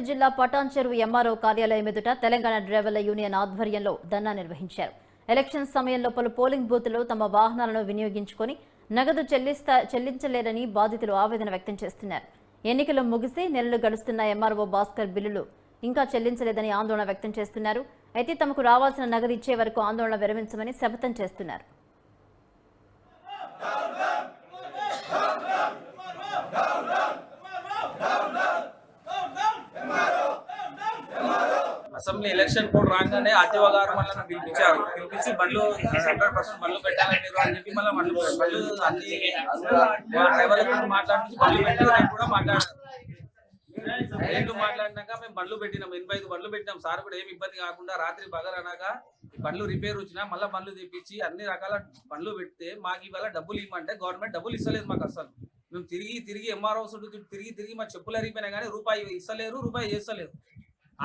జిల్లా పటాన్చెరు ఎంఆర్ఓ కార్యాలయం ఎదుట తెలంగాణ డ్రైవర్ల యూనియన్ ఆధ్వర్యంలో ధర్నా నిర్వహించారు. ఎలక్షన్ సమయంలో పలు పోలింగ్ బూత్లలో తమ వాహనాలను వినియోగించుకొని నగదు చెల్లించలేరని బాధితులు ఆవేదన వ్యక్తం చేస్తున్నారు. ఎన్నికలు ముగిసి నెలలు గడుస్తున్న ఎంఆర్ఓ భాస్కర్ బిల్లులు ఇంకా చెల్లించలేదని ఆందోళన వ్యక్తం చేస్తున్నారు. అయితే తమకు రావాల్సిన నగదు ఇచ్చే వరకు ఆందోళన విరమించమని శపథం చేస్తున్నారు. అసెంబ్లీ ఎలక్షన్ కోడ్ రాగానే ఆర్టీఓ గారు మనల్ని పిలిపించి బండ్లు 100% బండ్లు పెట్టాలని అని చెప్పి మళ్ళీ బండ్లు అన్ని డ్రైవర్లతో మాట్లాడి బండ్లు పెట్టి రేటు కూడా మాట్లాడారు. రేట్లు మాట్లాడినాక మేము బండ్లు పెట్టినాం, 85 బండ్లు పెట్టినాం. సార్ కూడా ఏమి ఇబ్బంది కాకుండా రాత్రి బగర్ అనగా బండ్లు రిపేర్ వచ్చినా మళ్ళీ బండ్లు తెప్పించి అన్ని రకాల బండ్లు పెడితే మాకు ఇవాళ డబ్బులు ఇవ్వమంటే గవర్నమెంట్ డబ్బులు ఇస్తలేదు మాకు. అసలు మేము తిరిగి ఎంఆర్ఓ తిరిగి మా చెప్పులు అరిగిపోయినా కానీ రూపాయి ఇస్తలేరు, రూపాయి చేస్తలేరు.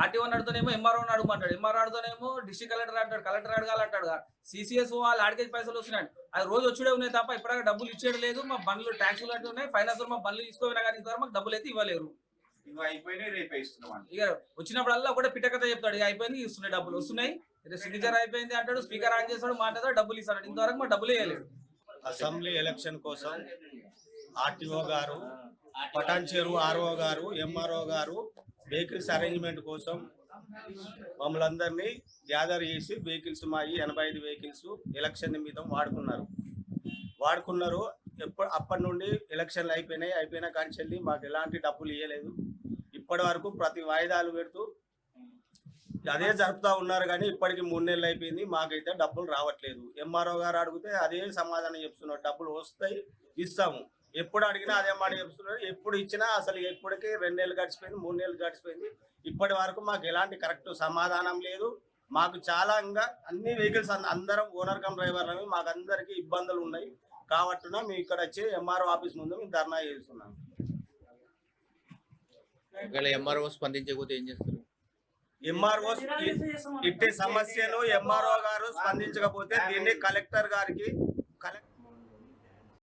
ఆర్టీఓ అడుగుతానేమో ఎంఆర్ఓ అడుగుమంటాడు, ఎంఆర్ఓ అడుగుతానేమో డిస్ట్రిక్ట్ కలెక్టర్ అంటాడు, కలెక్టర్ అడగాలంటాడు, సిసిఎస్ వాళ్ళు ఆడికేజ్ పైసలు వస్తున్నాడు. అది రోజు వచ్చుడే ఉన్నాయి తప్ప ఇప్పటిదాకా డబ్బులు ఇచ్చేది లేదు. మా బండ్లు ట్యాక్సులు అంటే ఉన్నాయి, ఫైనాన్స్ మా బండ్లు తీసుకోపోయినా కానీ ఇంతవరకు మాకు డబ్బులు అయితే ఇవ్వలేరు. ఇక వచ్చినప్పుడల్లా ఒకటే పిట్టకథ చెప్తాడు, ఇక అయిపోయింది ఇస్తున్నాయి డబ్బులు వస్తున్నాయి, సిగ్నేచర్ అయిపోయింది అంటాడు, స్పీకర్ ఆన్ చేస్తాడు, మాట్లాడతాడు, డబ్బులు ఇస్తాడు. ఇంతవరకు మా డబ్బులు వేయలేదు. అసెంబ్లీ ఎలక్షన్ కోసం ఆర్టీఓ గారు, పటాన్చెరు ఆర్ఓ గారు, ఎంఆర్ఓ గారు వెహికల్స్ అరేంజ్మెంట్ కోసం మమ్మల్ని అందరినీ గ్యాదర్ చేసి వెహికల్స్ మా 85 వెహికల్స్ ఎలక్షన్ నిమిత్తం వాడుకున్నారు. అప్పటి నుండి ఎలక్షన్లు అయిపోయినా కానీ మాకు ఎలాంటి డబ్బులు ఇవ్వలేదు. ఇప్పటి వరకు ప్రతి వాయిదాలు పెడుతూ అదే జరుపుతూ ఉన్నారు. కానీ ఇప్పటికి 3 నెలలు అయిపోయింది, మాకైతే డబ్బులు రావట్లేదు. ఎంఆర్ఓ గారు అడిగితే అదే సమాధానం చెప్తున్నారు, డబ్బులు వస్తాయి ఇస్తాము. ఎప్పుడు అడిగినా అదే మాట చెప్తున్నారు. ఎప్పుడు ఇచ్చినా అసలు ఇప్పటికీ 2 నెలలు గడిచిపోయింది, 3 నెలలు గడిచిపోయింది. ఇప్పటి వరకు మాకు ఎలాంటి కరెక్ట్ సమాధానం లేదు. మాకు చాలా ఇంకా అన్ని వెహికల్స్ అందరం ఓనర్ కమ్ డ్రైవర్లని మాకు అందరికీ ఇబ్బందులు ఉన్నాయి. కాబట్టి మేము ఇక్కడ వచ్చి ఎంఆర్ఓ ఆఫీస్ ముందు మేము ధర్నా చేస్తున్నాం. ఎంఆర్ఓ స్పందించకపోతే ఏం చేస్తారు? ఎంఆర్ఓ ఇట్టి సమస్యను ఎంఆర్ఓ గారు స్పందించకపోతే దీన్ని కలెక్టర్ గారికి